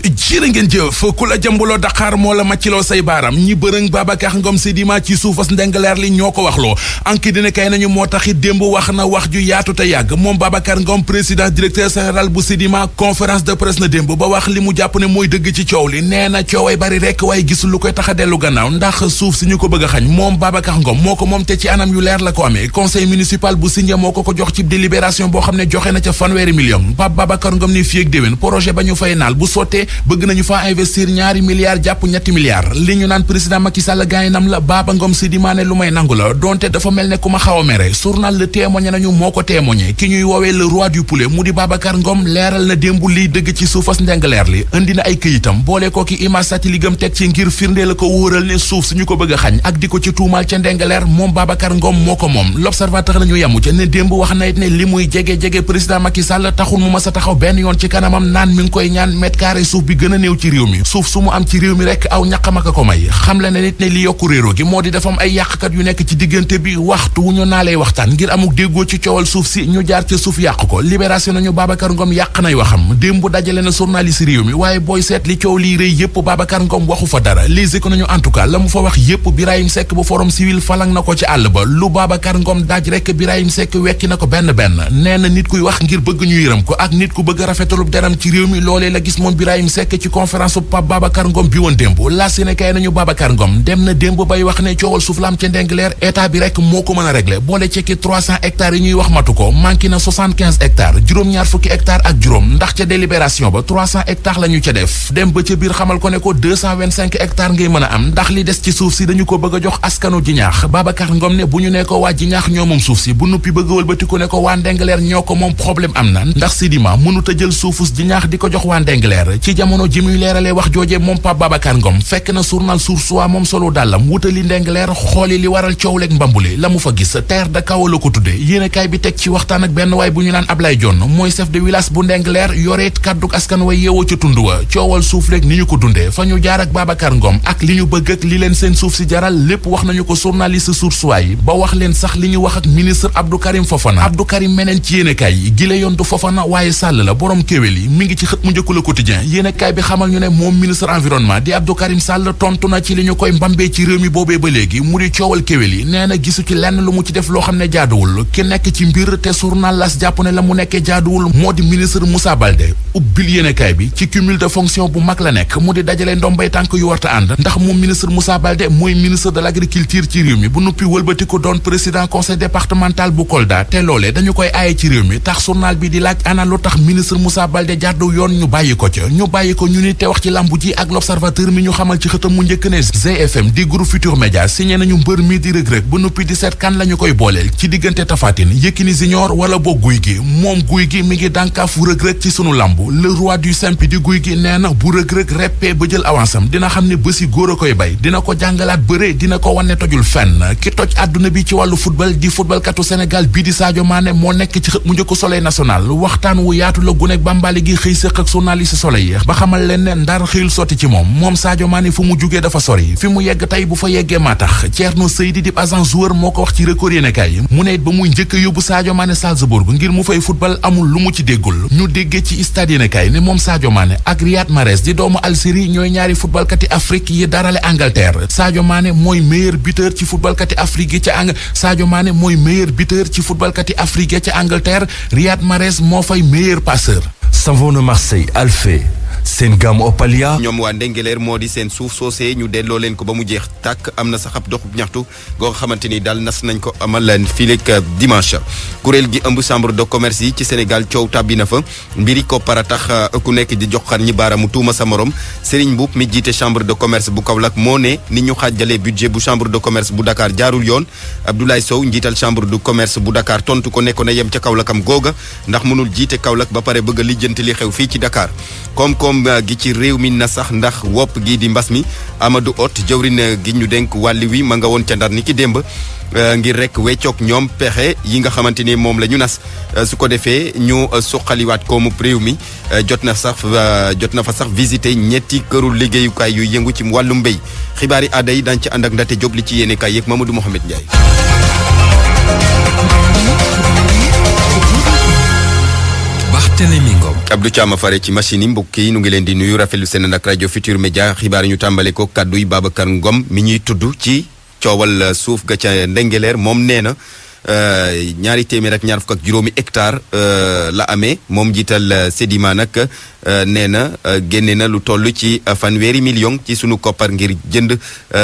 jërë ngeen jëf ku la jambuloo Dakar moo la màcciloo say baaram ñi bërëng Babacar Ngom Sedima ci suufas ndengaleer li ñoo ko waxloo anki dina kay nañu moo taxit démb wax na wax ju yaatu te yàgg moom Babacar Ngom président directeur général bu Sedima conférence de presse na démb ba wax li mu jàpp ne mooy dëgg ci coow li nee na cooway bari rekk waaye gisul lu koy tax a dellu gannaaw ndax suuf si ñu ko bëgg a xañ moom Babacar Ngom moo ko moom te ci anam yu leer la ko amee conseil municipal bu Sindia moo ko jox ci délibération boo xam ne joxe na ca fanweeri million Pape Babacar Ngom ni fii ak déwén projet ba ñu fay naal bu sottee bëgg nañu fa investir ñaari milliards jàpp ñetti milliards li ñu naan président Macky Sall gaayinam la Baba Ngom Sedima ne lu may nangu la donte dafa mel ne ku ma xaw a mere journal Le Témoin nañu moo ko témoigné ki ñuy woowee le roi du poulet mu di Babacar Ngom leeral na démb liy dëgg ci suufas ndengaleer li indi na ay këyitam boole ko ki image satelligam teg ci ngir firnde la ko wóoral ne suuf suñu ko bëgg a xañ ak di ko ci tuumaal ca ndengaleer moom Babacar Ngom moo ko moom l'observateur nañu yamu ca ne démb wax na it ne li muy jege président Macky Sall taxul mu mas a taxaw benn yoon ci kanamam naan mi ngi koy ñaan mètre carré suuf bi gën a néew ci réew mi suuf su mu am ci réew mi rekk aw ñaqam ak ko may xam la ne nit ne li yokku réero gi moo di dafa am ay yàqkat yu nekk ci diggante bi waxtu wu ñu naa lay waxtaan ngir amuk déggoo ci coowal suuf si ñu jaar ca suuf yàq ko libération nañu Babacar Ngom yàq nay waxam démb dajale na journaliste réew mi waaye booy seet li coow lii rëy yépp Babacar Ngom waxu fa dara Les Échos nañu en tout cas la mu fa wax yépp Birahim Seck bu forum civil falang na ko ci àll ba lu Babacar Ngom daaj rekk Birahim Seck wekki na ko benn nee na nit kuy wax ngir bëgg ñu yërëm ko ak nit ku bëgg rafetalub deram ci réew mi loolee la gis moom Birahim Seck ci conférence Pape Babacar Ngom bi woon démb la Sénégal nañu Babacar Ngom dem na démb bay wax ne coowal suuf la am ca Ndingler état bi rek moo ko mën a régler boole cekki 300 hectares yi ñuy wax matu ko manqué na 75 hectares juróom-ñaar fukki hectares ak juróom ndax ca délibération ba 300 hectares la ñu ca def dem ba ca biir xamal ko ne ko 225 hectares ngay mën a am ndax li des ci suuf si dañu ko bëgg a jox askanu Jiñaax Babacar Ngom ne bu ñu ne ko waa Jiñaax ñoo moom suuf si bu nuppi bëgg wëlbati ko ne ko waa Ndingler ñoo ko moom problème am na ndax Sedima mënut a jël suufus Jiñaax di ko jox waa Ndingler ci jamono ji muy leeralee wax jooje moom Pape Babacar Ngom fekk na journal Source A moom solo dàllam wutali Ndingler xooli li waral coow leeg mbambule la mu fa gis terre de Kaw la ko tudde yéenekaay bi teg ci waxtaan ak benn waay bu ñu naan Ablaye Dione mooy chef de village bu Ndingler yoreet kàdduk askan way yeewoo ca tund wa coowal suuf leeg ni ñu ko dundee fa ñu jaar ak Babacar Ngom ak li ñu bëgg ak li leen seen suuf si jaral lépp wax nañu ko journaliste Source A yi ba wax leen sax li ñu wax ak ministre Abdou Karim Fofana Abdou Karim meneen ci yéenekaay yi gile yoon du Fofana waaye Sall la borom kéwél yi mi ngi ci xët mu njëkk Le Quotidien yéenekaay bi xamal ñu ne moom ministre environnement di Abdou Karim Sall tontu na ci li ñu koy mbambee ci réew mi boobee ba léegi mu di coowal kéwél yi nee na gisu ci lenn lu mu ci def loo xam ne jaaduwul ki nekk ci mbir te journal L'As jàpp ne la mu nekkee jaaduwul moo di ministre Moussa Baldé ubbil yéenekaay bi ci cumul de fonction bu mag la nekk mu di dajale ndombay tànk yu warta ànd ndax moom ministre Moussa Baldé mooy ministre de l'agriculture ci réew mi bu nuppi wëlbati ko doon président conseil départemental bu Kolda te loolee dañu koy aaye ci réew mi tax journal bi di laaj ana lu tax ministre Moussa Baldé jàddu yoon ñu bàyyi ko ca ñu bàyyi ko ñu ni te wax ci lambu ji ak l'observateur mi ñu xamal ci xëtam mu njëkk ne GFM di groupe Futurs Médias signé nañu mbër mi di Reug Reug bu nuppi di seet kan la ñu koy booleel ci diggante Tapha Tine Yékini Junior wala boog Gouye Gui moom Gouye Gui mi ngi dànkaafu Reug Reug ci sunu lambu le roi du simpi di Gouye Gui nee na bu Reug Reug reppee ba jël avance am dina xam ne bési góor a koy bay dina ko jàngalaat bëre dina ko wane tojul fenn ki toj àdduna bi ci wàllu football di footballkatu Sénégal bii di Sadio Mané moo nekk ci xët mu njëkk Soleil national waxtaan wu yaatu la gunek Bambali gi xëy séq ak journaliste Soleil ba xamal leen ne ndar xëyul sotti ci moom Sadio Mané fu mu jugee dafa sori fi mu yegg tey bu fa yeggee maa tax Thierno Seydi di agent joueur moo ko wax ci Record yéenekaay mu ne it ba muy njëkk a yóbbu Sadio Mané Salzbourg ngir mu fay football amul lu mu ci déggul ñu déggee ci stade yéenekaay ne moom Sadio Mané ak Riyad Mahrez di doomu Algérie ñooy ñaari footballkati Afrique yi darale Angleterre Sadio Mané mooy meilleur buteur ci footballkati Afrique yi ca Sadio Mané mooy meilleur buteur ci footballkati Afrique yi ca Angleterre Riyad Mahrez moo fay meilleur passeur. Savon Marseille Alphé seen gamme Opalia. ñoom waa Ndingler moo di seen suuf soosee ñu delloo leen ko ba mu jeex tàkk am na sax ab doxub ñaxtu goo xamante ni daal nas nañ ko amal leen fileeg dimanche kuréel gi ëmb chambre de commerce yi ci Sénégal coow tàbbi na fa mbiri koppara tax ku nekk di jox xar ñi baaramu tuuma sa morom Serigne Mboup mi jiite chambre de commerce bu Kaolack moo ne ni ñu xaajalee budget bu chambre de commerce bu Dakar jaarul yoon Abdoulaye Sow njiital chambre de commerce bu Dakar tontu ko nekkoon na yem ca Kaolackam googa ndax mënul jiite Kaolack ba pare bëgg a lijjanti li xew fii ci Dakar koom-koom gi ci réew mi na sax ndax wopp gi di mbas mi Amadou Hott jawrin gi ñu denk wàlli wi ma nga woon ca Ndar ni ki démb ngir rek weccoog ñoom pexe yi nga xamante ni moom la ñu nas su ko defee ñu suqaliwaat koomu réew mi jot na fa sax visité ñetti këru liggéeyukaay yu yëngu ci wàllu mbéy xibaari aada yi dañ ci ànd ak Ndate Diop li ci yéene kaay yeeg Mamadou Mohamed Ndiaye. Barthélémy Ngom. Abdou Thiam fare ci machine yi mbokk yi nu ngi leen di nuyu rafetlu seen nag rajo Futur Média xibaar yi ñu tàmbale ko kaddu yi Babacar Ngom mi ñuy tudd ci coowal suuf ga ca Ndengeleer moom nee na 200 hectares la amee moom jiital Sedima nag nee na génne na lu toll ci fanweeri million ci sunu koppar ngir jënd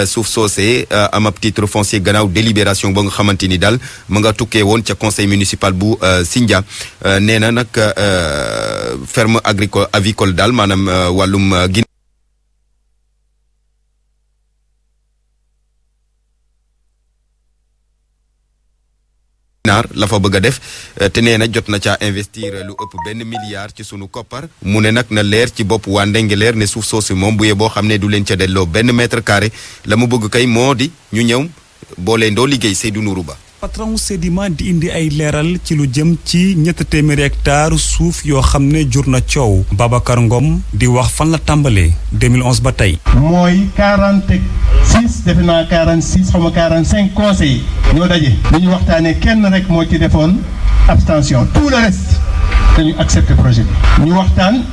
suuf soosee am ab titre foncier gannaaw délibération ba nga xamante ni daal mu nga tukkee woon ca conseil municipal bu Sindia nee na nag ferme avicole daal maanaam wàllum la fa bëgg a def te nee na jot na caa investir lu ëpp $1 milliard ci sunu koppar mu ne nag na leer ci bopp waa Ndengeleer ne suuf soosu moom bu yeboo xam ne du leen ca delloo $1 mètre carré la mu bëgg kay moo di ñu ñëw boolee ndoo liggéey Seydou Nourou Ba. patron Sedima di indi ay leeral ci lu jëm ci 200 hectares suuf yoo xam ne jur na coow Babacar Ngom di wax fan la tàmbalee 2011 ba tey. mooy 46 defe naa 46 xaw ma 45 conseils ñoo daje. li ñu waxtaanee kenn rek moo ci defoon abstention tout le reste dañu accepté projet bi. ñu waxtaan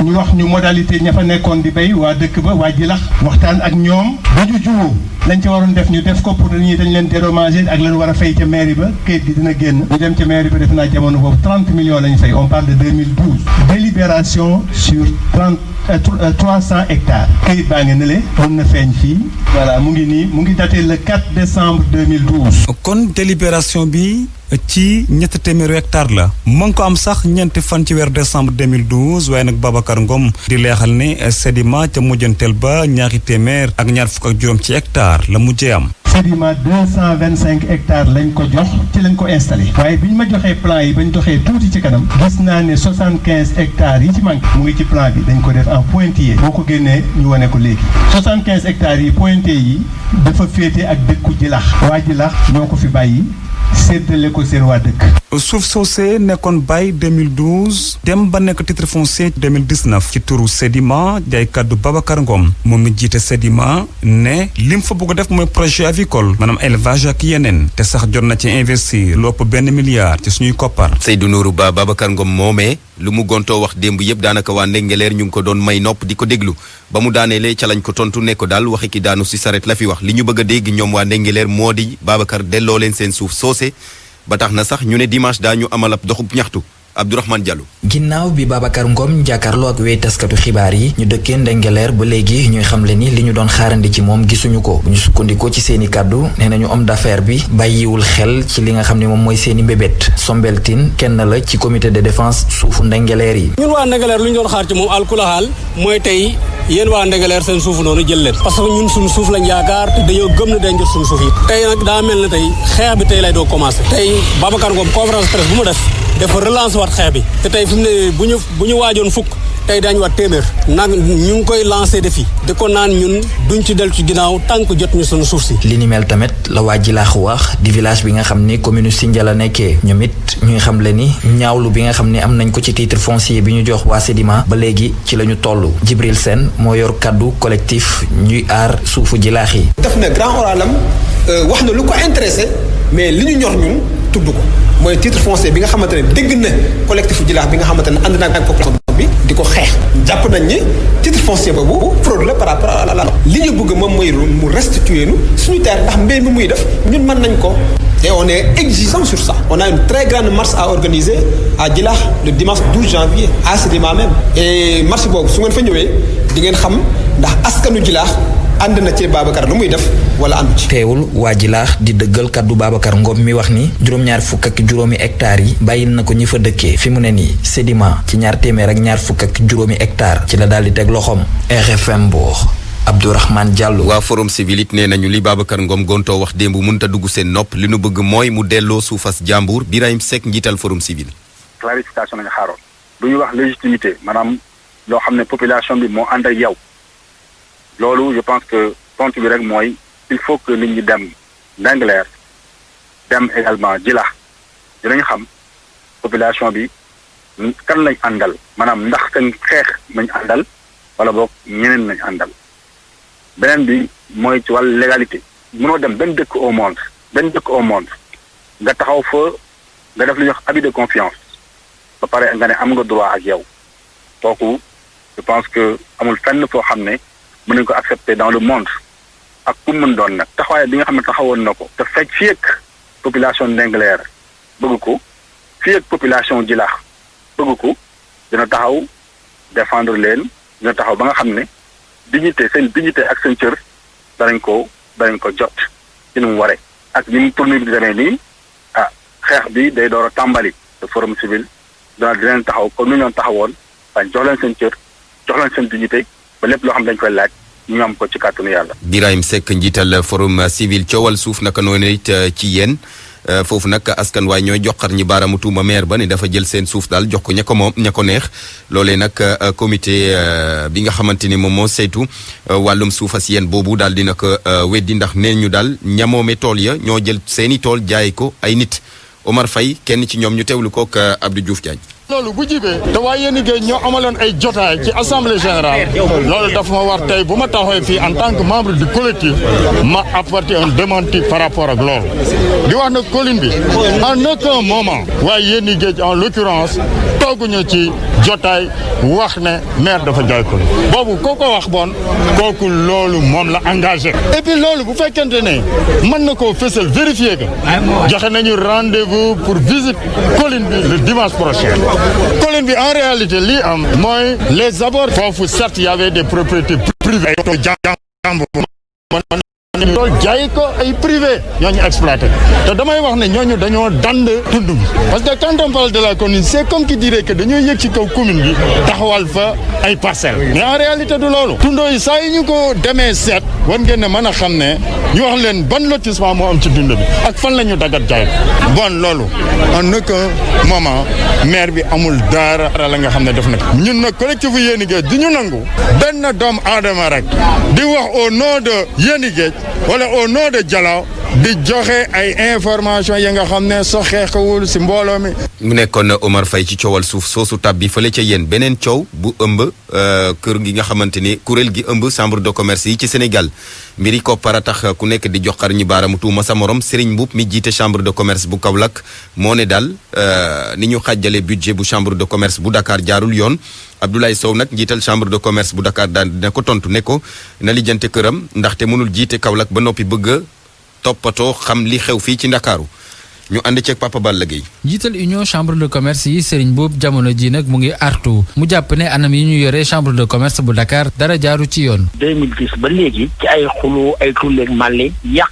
ñu wax ñu modalité ña fa nekkoon di béy waa dëkk ba waa Jilax waxtaan ak ñoom ba ñu juwoo lañ ca waroon def ñu def ko pour ñi dañ leen dédommager ak leen war a fay ca mairie ba kayit gi dina génn ñu dem ca mairie ba def naa jamono boobu 30 millions lañ fay on parle de 2012 délibération sur 300 hectares kayit baa ngi nële mën na feeñ fii voilà mu ngi nii mu ngi daté le 4 décembre 2012 kon délibération bi ci 200 hectares la mu ngi ko am sax ñeenti fan ci weer décembre 2012 waaye nag Babacar Ngom di leexal ne Sedima ca mujjanteel ba ñaari téeméer ak ñaar fukk ak juróom ci hectare la mujjee am. Sedima 225 hectares lañ ko jox ci lañ ko installé waaye bi ñu ma joxee plan yi ba ñu doxee tuuti ci kanam gis naa ne 75 hectares yi ci manqué mu ngi ci plan bi dañ ko def en pointillé boo ko génnee ñu wane ko léegi 75 hectares yi pointillé yi dafa féete ak dëkku Jilax waa Jilax ñoo ko fi bàyyi séddale ko seen waa dëkk. suuf soosee nekkoon bay 2012 dem ba nekk titre foncier 2019 ci turu Sedima day kaddu Babacar Ngom moom mi jiite Sedima ne lim fa bëgg a def mooy projet avicole maanaam élevage ak yeneen te sax jot na ci investir lu ëpp $1 milliard ci suñuy koppar. Seydou Nourou Ba Babacar Ngom moomee lu mu gontoo wax démb yëpp daanaka waa Ndengeleer ñu ngi ko doon may nopp di ko déglu ba mu daanelee ca lañ ko tontu ne ko daal waxi ki daanu si saret la fi wax li ñu bëgg a dégg ñoom waa Ndengeleer moo di Babacar delloo leen seen suuf soose ba tax na sax ñu ne dimanche daañu amal ab doxub ñaxtu Abdourahmane Diallo. ginnaaw bi Babacar Ngom jàkkaarloo ak wey taskatu xibaar yi ñu dëkkee Ndengeleer ba léegi ñuy xamle ni li ñu doon xaarandi ci moom gisuñu ko bu ñu sukkandikoo ci seeni kàddu nee nañu homme d'affaires bi bàyyiwul xel ci li nga xam ne moom mooy seeni mbébét Sombeltine kenn la ci comité de défense suufu Ndengeleer yi. ñun waa Ndengeleer lu ñu doon xaar ci moom alkulahaal mooy tey yéen waa Ndengeleer seen suufu noonu jël leen parce que ñun suñu suuf lañ yaakaar te dañoo gëm ne dañ jot suñu suuf yi tey nag daa mel ne tey xeex bi tey lay doo commencé tey Babacar Ngom conférence presse bu mu def dafa relance waat xeex bi te tey fi mu ne bu ñu waajoon fukk tey daañu waat téeméer nag ñu ngi koy lancé défi di ko naan ñun duñ ci dellu ci ginnaaw tant que jot ñu sunu suuf si. li ni mel tamit la waa Jilaax wax di village bi nga xam ni commune Sindia la nekkee ñoom it ñuy xamle ni ñaawlu bi nga xam ne am nañ ko ci titre foncier bi ñu jox waa Sedima ba léegi ci la ñu toll Jibril Sène moo yor kaddu collectif ñuy aar suufu Jilaax yi. def na grand oralam wax na lu ko intéressé mais li ñu ñor ñun tudd ko mooy titre foncier bi nga xamante ne dégg na collectif Jilaax bi nga xamante ne ànd na ak population bi di ko xeex jàpp nañ ni titre foncier boobu fraude la par rapport à la li ñu bëgg moom mooy mu restituer nu suñu terre ndax mbéy mi muy def ñun mën nañ ko et on est exigeant sur ça on a une très grande marche à organiser à Jilaax le dimanche 12 janvier à Sedima même et marche boobu su ngeen fa ñëwee di ngeen xam ndax askanu Jilaax ànd na ci Babacar lu muy def wala àndu ci. teewul waa Jilaax di dëggal kaddu Babacar Ngom mi wax ni juróom-ñaar fukk ak juróomi hectares yi bàyyil na ko ñi fa dëkkee fi mu ne nii Sedima ci ñaar téeméer ak ñaar fukk ak juróomi hectares ci la daal di teg loxoom. RFM Mbour Abdourahmane Diallo. waa forum civil it nee nañu li Babacar Ngom gontoo wax démb mënut a dugg seen nopp li nu bëgg mooy mu delloo suufas jàmbur Birahim Seck njiital forum civil. clarification nañu xaaroon bu ñuy wax légitimité maanaam loo xam ne population bi moo ànd ak yow. loolu je pense que tontu bi rek mooy il faut que nit ñi dem Ndengeleer dem également Jilaax dinañ xam population bi kan lañ àndal maanaam ndax seen xeex nañ àndal wala boog ñeneen nañ àndal beneen bi mooy ci wàllu légalité mënoo dem benn dëkk au monde nga taxaw fa nga def lu ñuy wax abus de confiance ba pare nga ne am nga droit ak yow kooku je pense que amul fenn foo xam ne mën nañu ko accepter dans le monde ak ku mën doon nag taxawaay bi nga xam ne taxawoon na ko te fekk fii ak population Ndingler bëgg ko fii ak population Djilakh bëgg ko dina taxaw défendre leen dina taxaw ba nga xam ne seen dignité ak seen cër danañ ko jot ci nu mu waree ak ni mu tournée bi demee nii xeex bi day door a tàmbali te forum civil dinañ taxaw comme ni ñoon taxawoon waaye jox leen seen cër jox leen seen dignité ba lépp loo xam dañ koy laaj ñu am ko ci kàttanu yàlla. Birahim Seck njiital forum civil coowal suuf naka noonu it ci yéen foofu nag askan waaye ñooy joxar ñi baaraamu tuuma maire ba ne dafa jël seen suuf daal jox ko ña ko moom ña ko neex loolee nag comité bi nga xamante ni moom moo saytu wàllum suufas yéen boobu daal dina ko weddi ndax neen ñu daal ñamoome tool ya ñoo jël seeni tool jaay ko ay nit Omar Faye kenn ci ñoom ñu teewlu kook Abdou Diouf Diagne. loolu bu jibee te waa yéen liggéey ñoo amaloon ay jotaay ci assemblée générale loolu dafa ma war tey bu ma taxawee fii en tant que membre du collectif ma apporter un démenti par rapport ak loolu di wax nag colline bi en aucun moment waaye yéen liggéey en l'occurrence tooguñu ci jotaay wax ne maire dafa jaay colline boobu koo ko wax bon kooku loolu moom la engagé et puis loolu bu fekkente ne mën na koo fësal vérifier que joxe nañu rendez-vous pour visite colline bi le dimanche prochain. colline bi en réalité lii am mooy les abords foofu certes y avait des propriétés privées loolu jaay ko ay privé ñooñu exploité te damay wax ne ñooñu dañoo dand tund bi parce que quand on parle de la commune c'est comme qui dirait que dañoo yëg ci kaw commune bi taxawal fa ay parcelles mais en réalité du loolu tundoo yi saa yi ñu ko demee seet war ngeen ne mën a xam ne ñu wax leen ban lotissement moo am ci dund bi ak fan la ñu dagat jaay ko bon loolu en aucun moment maire bi amul dara la nga xam ne def na ko ñun nag collectif Yéeni Géej di ñu nangu benn doomu aadama rek di wax au nom de Yéeni Géej wala au nom de Dialaw di joxe ay information yi nga xam ne soo xeexawul si mbooloo mi. mu nekkoon Omar Faye ci coowal suuf soosu tàbbi fële ca yéen beneen coow bu ëmb kër gi nga xamante ni kuréel gi ëmb chambre de commerce yi ci Sénégal mbiri koppar a tax ku nekk di joxar ñi baaramu tuuma sa morom Serigne Mboup mi jiite chambre de commerce bu Kaolack moo ne daal ni ñu xàjjale budget bu chambre de commerce bu Dakar jaarul yoon. Abdoulaye Sow nag njiital chambre de commerce bu Dakar daan dina ko tontu ne ko na lijjante këram ndaxte mënul jiite Kaolack ba noppi bëgg a toppatoo xam li xew fii ci Ndakaaru ñu ànd ceeg Papa Balla Gueye. njiital union chambre de commerce yi Serigne Mboup jamono ji nag mu ngi artu mu jàpp ne anam yi ñu yore chambre de commerce bu Dakar dara jaaru ci yoon. 2010 ba léegi ci ay xulu ay tulleeg màlle yàq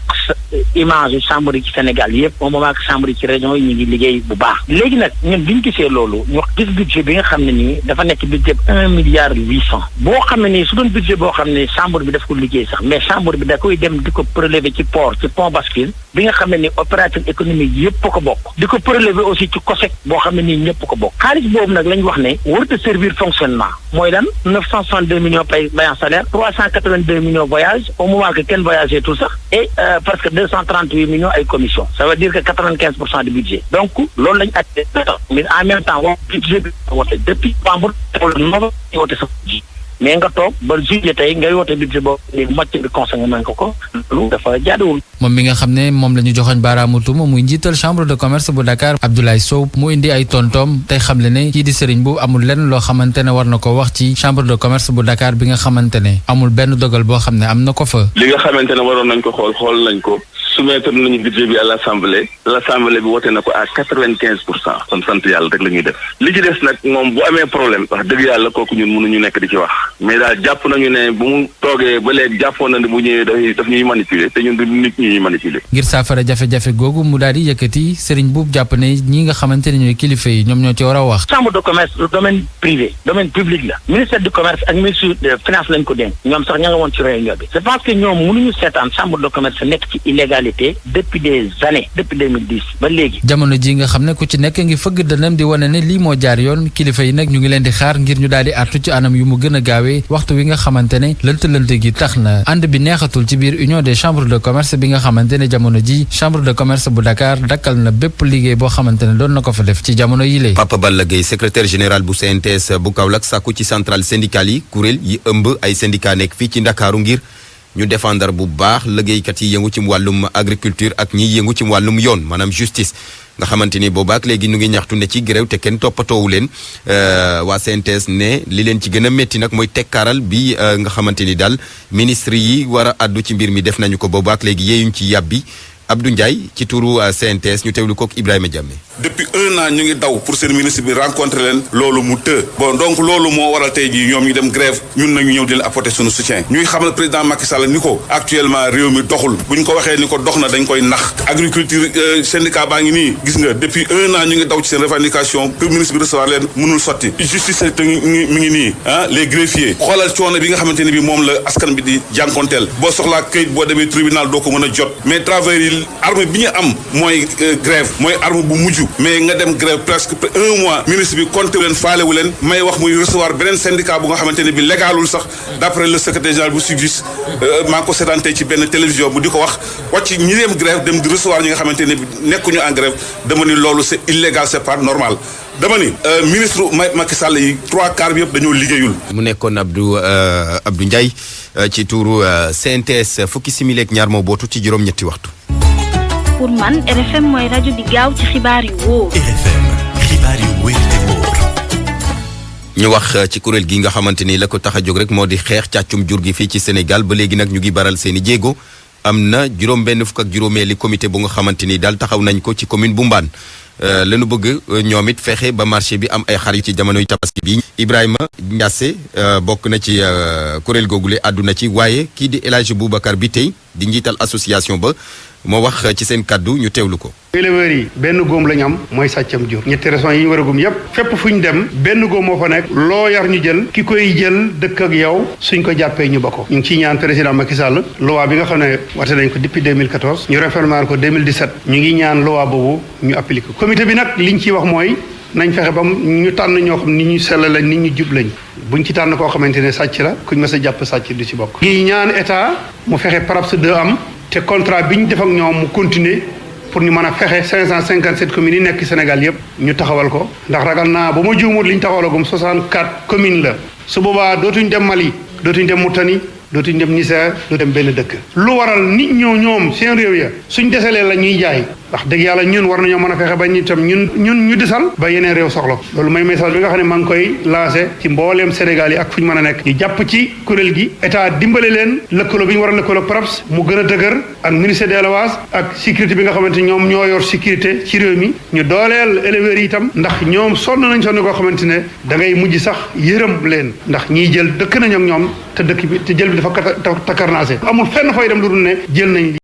image chambre yi ci Sénégal yëpp au moment que chambre yi ci région yi ñu ngi liggéey bu baax léegi nag ñun bi ñu gisee loolu ñu gis budget bi nga xam ne nii dafa nekk budget 1,8 boo xam ne nii su doon budget boo xam ne chambre bi daf ko liggéey sax mais chambre bi da koy dem di ko prélever ci port ci pont bascule bi nga xam ne ni opérateur économique yëpp ko bokk di ko prélever aussi ci COSEC boo xam ne nii ñëpp ko bokk xaalis boobu nag lañ wax ne warut a servir fonctionnement mooy lan 962 millions pay en salaire 382 millions voyage au moment que kenn voyagé tout sax et parce que 238 millions ay commission ça veut dire que 95% du budget donc loolu lañ acté mais en même temps wax budget bi wote depuis novembre novembre wote sa mais nga toog ba juillet tey ngay woote budget boobu léegi moitié bi consommé nañ ko loolu dafa jaaduwul. moom mi nga xam ne moom la ñu joxoñ baaraamu tuuma muy njiital chambre de commerce bu Dakar Abdoulaye Sow mu indi ay tontoom tey xamle ne kii di Serigne bu amul lenn loo xamante ne war na ko wax ci chambre de commerce bu Dakar bi nga xamante ne amul benn dogal boo xam ne am na ko fa. li nga xamante ne waroon nañ ko xool nañ ko. soumettre nañu budget bi à l'assemblée bi wote na ko à 95%. kon sant yàlla rek la ñuy def li ci des nag moom bu amee problème wax dëgg yàlla kooku ñun mënuñu nekk di ci wax mais daal jàpp nañu ne bu mu toogee ba léegi jàppoon na ne bu ñëwee daf ñuy manipuler te ñun du nit ñuy manipuler. ngir saafara jafe-jafe googu mu daal di yëkkati Serigne Mboup jàpp ne ñi nga xamante ne ñooy kilifa yi ñoom ñoo ci war a wax. chambre de commerce domaine privé domaine public la ministère du commerce ak ministre de finance lañ ko dénk ñoom sax ña nga woon ci réunion bi je pense que ñoom mënuñu seetaan chambre de commerce nekk ci illégalité depuis des années depuis 2010 ba léegi. jamono ji nga xam ne ku ci nekk ngi fëgg dënam di wane ne lii moo jaar yoon kilifa yi nag ñu ngi leen di xaar ngir ñu daal di artu ci anam yu mu gën a gaawee waxtu wi nga xamante ne lënt-lënt gi tax na ànd bi neexatul ci biir union des chambres de commerce bi nga xamante ne jamono ji chambre de commerce bu Dakar dakkal na bépp liggéey boo xamante ne doon na ko fa def ci jamono yi lée. Papa Balla Gueye secrétaire général bu CNTS bu Kaolack sàkku ci centrale syndicale yi kuréel yi ëmb ay syndicat nekk fii ci Ndakaaru ngir ñu défendre bu baax liggéeykat yi yëngu ci wàllum agriculture ak ñiy yëngu ci wàllum yoon maanaam justice nga xamante ni boobaak léegi ñu ngi ñaxtu ne ci grève te kenn toppatoowu leen waa CNTS ne li leen ci gën a métti nag mooy tekkaaral bi nga xamante ni daal ministre yi war a àddu ci mbir mi def nañu ko boobaak léegi yeeyuñ ci yàbbi Abdou Ndiaye ci turu CNTS ñu teewlu kook Ibrahima Diamé. depuis 1 an ñu ngi daw pour seen ministre bi rencontrer leen loolu mu të bon donc loolu moo waral tey jii ñoom ñu dem grève ñun nañu ñëw di leen apporter sunu soutien ñuy xamal président Macky Sall ni ko actuellement réew mi doxul bu ñu ko waxee ni ko dox na dañ koy nax agriculture syndicat baa ngi nii gis nga depuis 1 an ñu ngi daw ci seen revendication pour ministre bi recevoir leen mënul sotti justice te mi ngi nii les greffiers xoolal coono bi nga xamante ni bi moom la askan bi di jànkonteel boo soxlaa këyit boo demee tribunal doo ko mën a jot mais travailleurs yi arme bi ñu am mooy grève mooy arme bu mujj mais nga dem grève presque 1 mois ministre bi compté leen faalewu leen may wax muy recevoir beneen syndicat bu nga xamante ne bi légalul sax d'après le secrétaire général bu SYTJUST maa ngi ko seetaante ci benn télévision bu di ko wax wàcc ñi dem grève dem di recevoir ñi nga xamante ne bi nekkuñu en grève dama ni loolu c'est illégal c'est pas normal dama ni ministre Macky Sall yi 3/4 bi yëpp dañoo liggéeyul. mu nekkoon Abdou Ndiaye ci tuuru CNTS fukki simili ak ñaar moo bootu ci juróom-ñetti waxtu. pour man RFM mooy rajo di gaaw ci xibaar yu wóor. RFM xibaar yu wóor te wóor. ñu wax ci kuréel gi nga xamante ni la ko tax a jóg rek moo di xeex càccum jur gi fii ci Sénégal ba léegi nag ñu ngi baral seen i jéego am na juróom-benn fukk ak juróomeeli comité bu nga xamante ni daal taxaw nañ ko ci commune bu Mbane. lañu bëgg ñoom it fexe ba marché bi am ay xar yu ci jamonoy tabaski bi Ibrahima Ndiasse bokk na ci kuréel googule àdduna ci waaye kii di El Hadji Boubacar bi tey di njiital association ba moo wax ci seen kaddu ñu teewlu ko. éleveurs yi benn góom la ñu am mooy sàccam jur ñetti raison yi ñu war a góom yépp fépp fu ñu dem benn góom moo fa nekk loo yar ñu jël ki koy jël dëkk ak yow suñ ko jàppee ñu ba ko ñu ngi ciy ñaan président Macky Sall loi bi nga xam ne wate nañ ko depuis 2014 ñu réformer ko 2017 ñu ngi ñaan loi boobu ñu appliqué ko comité bi nag liñ ciy wax mooy nañ fexe ba ñu tànn ñoo xam ni ñu sell lañ nit ñu jub lañ buñ ci tànn koo xamante ne sàcc la kuñ mës a jàpp sàcc du ci bokk ngi ñaan état mu fexe PRAPS 2 am te contrat bi ñu def ak ñoom mu continuer pour ñu mën a fexe 557 communes yi nekk Sénégal yépp ñu taxawal ko ndax ragal naa ba ma juumut li ñu taxawalagum 64 communes la su boobaa dootuñ dem Mali dootuñ dem Mauritanie dootuñ dem Niger dootuñ dem benn dëkk lu waral nit ñoom seen réew ya suñ desalee la ñuy jaay wax dëgg yàlla ñun war nañoo mën a fexe ba ñu itam ñun ñu desal ba yeneen réew soxla loolu mooy message bi nga xam ne maa ngi koy lancé ci mbooleem Sénégal yi ak fu ñu mën a nekk ñu jàpp ci kuréel gi état dimbale leen lëkkaloo bi ñu war a lëkkaloo PRAPS mu gën a dëgër ak ministère de l'élevage ak sécurité bi nga xamante ñoom ñoo yor sécurité ci réew mi ñu dooleel éleveurs yi itam ndax ñoom sonn koo xamante ne da ngay mujj sax yërëm leen ndax ñiy jël dëkk nañ ak ñoom te dëkk bi te jël bi dafa takkarnaase amul fenn fooy dem lu dul ne jël nañ